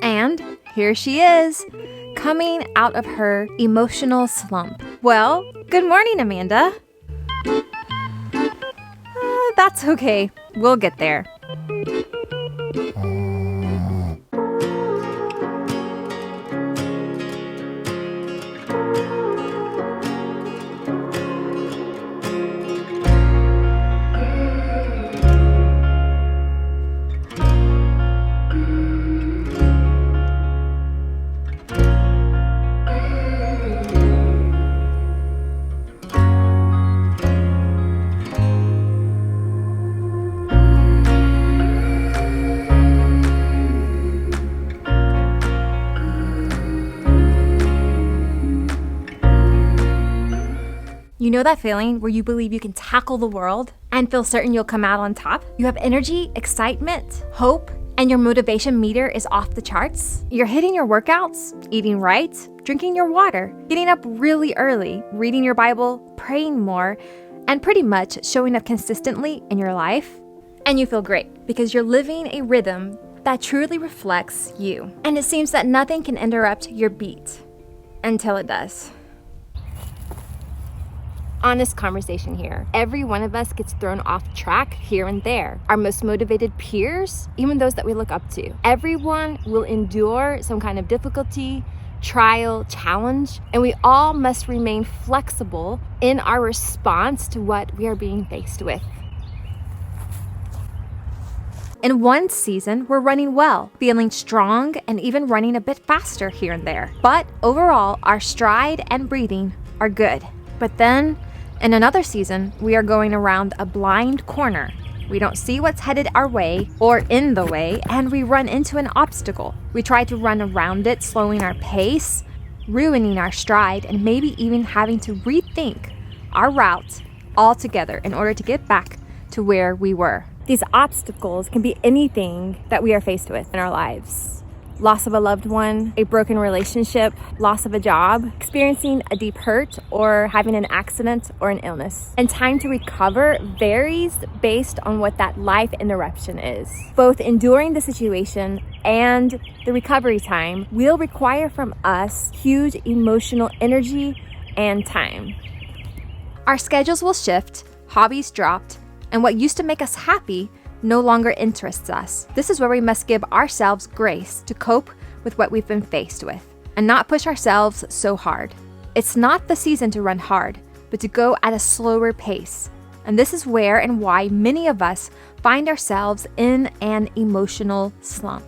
And here she is, coming out of her emotional slump. Well, good morning, Amanda. That's okay. We'll get there. You know that feeling where you believe you can tackle the world and feel certain you'll come out on top? You have energy, excitement, hope, and your motivation meter is off the charts? You're hitting your workouts, eating right, drinking your water, getting up really early, reading your Bible, praying more, and pretty much showing up consistently in your life. And you feel great because you're living a rhythm that truly reflects you. And it seems that nothing can interrupt your beat until it does. Honest conversation here. Every one of us gets thrown off track here and there. Our most motivated peers, even those that we look up to. Everyone will endure some kind of difficulty, trial, challenge, and we all must remain flexible in our response to what we are being faced with. In one season, we're running well, feeling strong, and even running a bit faster here and there. But overall, our stride and breathing are good. But then, in another season, we are going around a blind corner. We don't see what's headed our way or in the way, and we run into an obstacle. We try to run around it, slowing our pace, ruining our stride, and maybe even having to rethink our route altogether in order to get back to where we were. These obstacles can be anything that we are faced with in our lives. Loss of a loved one, a broken relationship, loss of a job, experiencing a deep hurt, or having an accident or an illness. And time to recover varies based on what that life interruption is. Both enduring the situation and the recovery time will require from us huge emotional energy and time. Our schedules will shift, hobbies dropped, and what used to make us happy no longer interests us. This is where we must give ourselves grace to cope with what we've been faced with and not push ourselves so hard. It's not the season to run hard, but to go at a slower pace. And this is where and why many of us find ourselves in an emotional slump.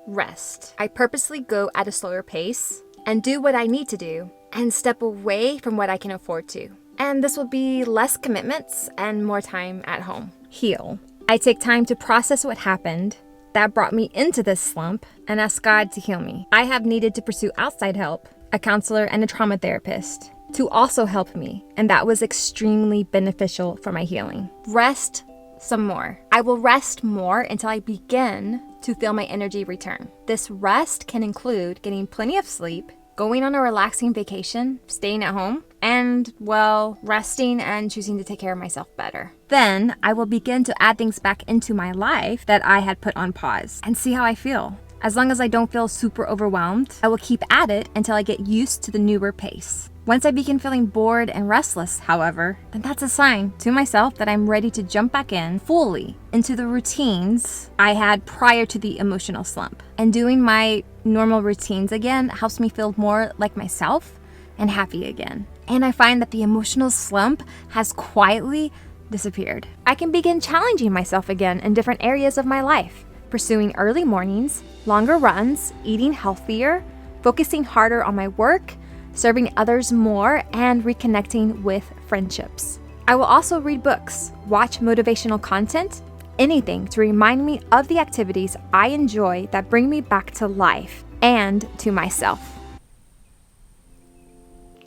Rest. I purposely go at a slower pace and do what I need to do and step away from what I can afford to. And this will be less commitments and more time at home. Heal. I take time to process what happened that brought me into this slump and ask God to heal me. I have needed to pursue outside help, a counselor and a trauma therapist, to also help me, and that was extremely beneficial for my healing. Rest some more. I will rest more until I begin to feel my energy return. This rest can include getting plenty of sleep, going on a relaxing vacation, staying at home, and, well, resting and choosing to take care of myself better. Then I will begin to add things back into my life that I had put on pause and see how I feel. As long as I don't feel super overwhelmed, I will keep at it until I get used to the newer pace. Once I begin feeling bored and restless, however, then that's a sign to myself that I'm ready to jump back in fully into the routines I had prior to the emotional slump. And doing my normal routines again helps me feel more like myself and happy again. And I find that the emotional slump has quietly disappeared. I can begin challenging myself again in different areas of my life, pursuing early mornings, longer runs, eating healthier, focusing harder on my work, serving others more, and reconnecting with friendships. I will also read books, watch motivational content, anything to remind me of the activities I enjoy that bring me back to life and to myself.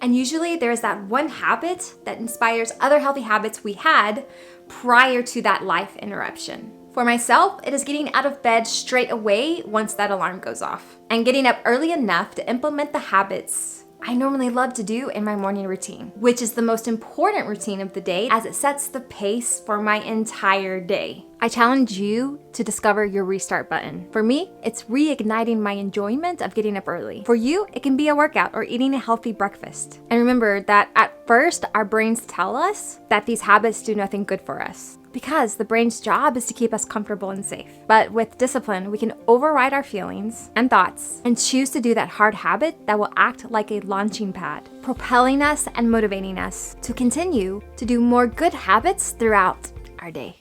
And usually there's that one habit that inspires other healthy habits we had prior to that life interruption. For myself, it is getting out of bed straight away once that alarm goes off, and getting up early enough to implement the habits I normally love to do in my morning routine, which is the most important routine of the day as it sets the pace for my entire day. I challenge you to discover your restart button. For me, it's reigniting my enjoyment of getting up early. For you, it can be a workout or eating a healthy breakfast. And remember that at first, our brains tell us that these habits do nothing good for us, because the brain's job is to keep us comfortable and safe. But with discipline, we can override our feelings and thoughts and choose to do that hard habit that will act like a launching pad, propelling us and motivating us to continue to do more good habits throughout our day.